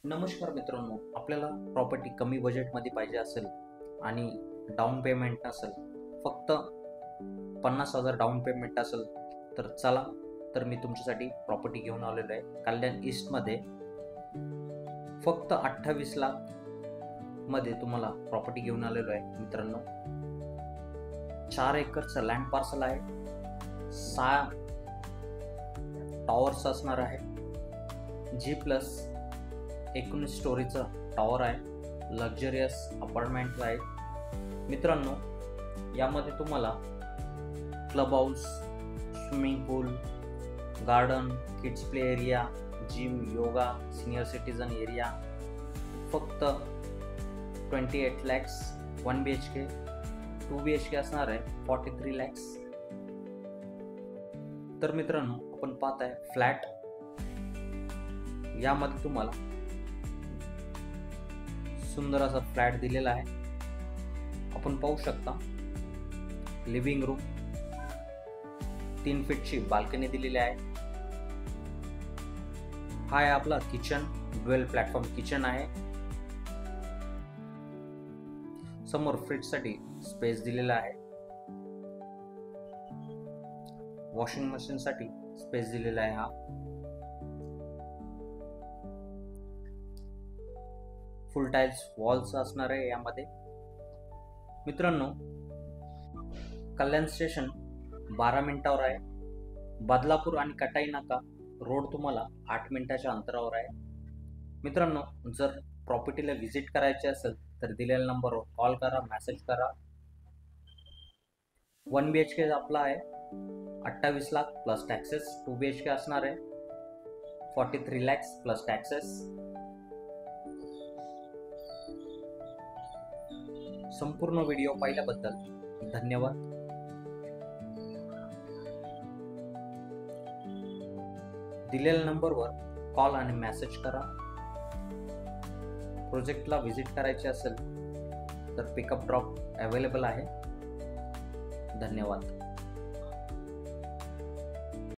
नमस्कार मित्रांनो, आपल्याला प्रॉपर्टी कमी बजेटमध्ये पाहिजे असेल आणि डाऊन पेमेंट नसेल, फक्त 50,000 डाऊन पेमेंट असेल तर चला, तर मी तुमच्यासाठी प्रॉपर्टी घेऊन आलेलो आहे. कल्याण ईस्टमध्ये फक्त 28 लाख मध्ये तुम्हाला प्रॉपर्टी घेऊन आलेलो आहे मित्रांनो. 4 एकरचं लँड पार्सल आहे. 6 टॉवर्स असणार आहे. G+19 स्टोरीचं टॉवर आहे. लक्झरियस अपार्टमेंट आहे मित्रांनो. यामध्ये तुम्हाला club house, swimming pool, garden, kids play area, gym, yoga, senior citizen area. फक्त 28 लॅक्स 1 BHK, 2 BHK असणार आहे 43 लॅक्स. तर मित्रांनो, आपण पाहत आहे फ्लॅट. यामध्ये तुम्हाला सुंदर असा फ्लॅट दिलेला आहे. आपण पाहू शकता लिव्हिंग रूम, 3 फीटची बाल्कनी दिलेली आहे. हा आहे आपला किचन. ड्युअल प्लॅटफॉर्म किचन आहे. समोर फ्रीजसाठी स्पेस दिलेला आहे. वॉशिंग मशीन साठी स्पेस दिलेला आहे. हा फुल टाइल्स वॉल्स असणार आहे यामध्ये मित्रांनो. कल्याण स्टेशन 12 मिनिटावर आहे. बदलापूर आणि कटाई नाका रोड तुम्हाला 8 मिनिटाच्या अंतरावर आहे मित्रांनो. जर प्रॉपर्टीला व्हिजिट करायची असेल तर दिलेल्या नंबरवर कॉल करा, मेसेज करा. 1 BHK आपला आहे 28 लाख प्लस टॅक्सेस. 2 BHK असणार आहे 43 लॅक्स प्लस टॅक्सेस. संपूर्ण व्हिडिओ पाहिल्याबद्दल धन्यवाद. दिलेल्या नंबरवर कॉल आणि मेसेज करा. प्रोजेक्टला व्हिजिट करायचे असेल तर पिकअप ड्रॉप अवेलेबल आहे. धन्यवाद.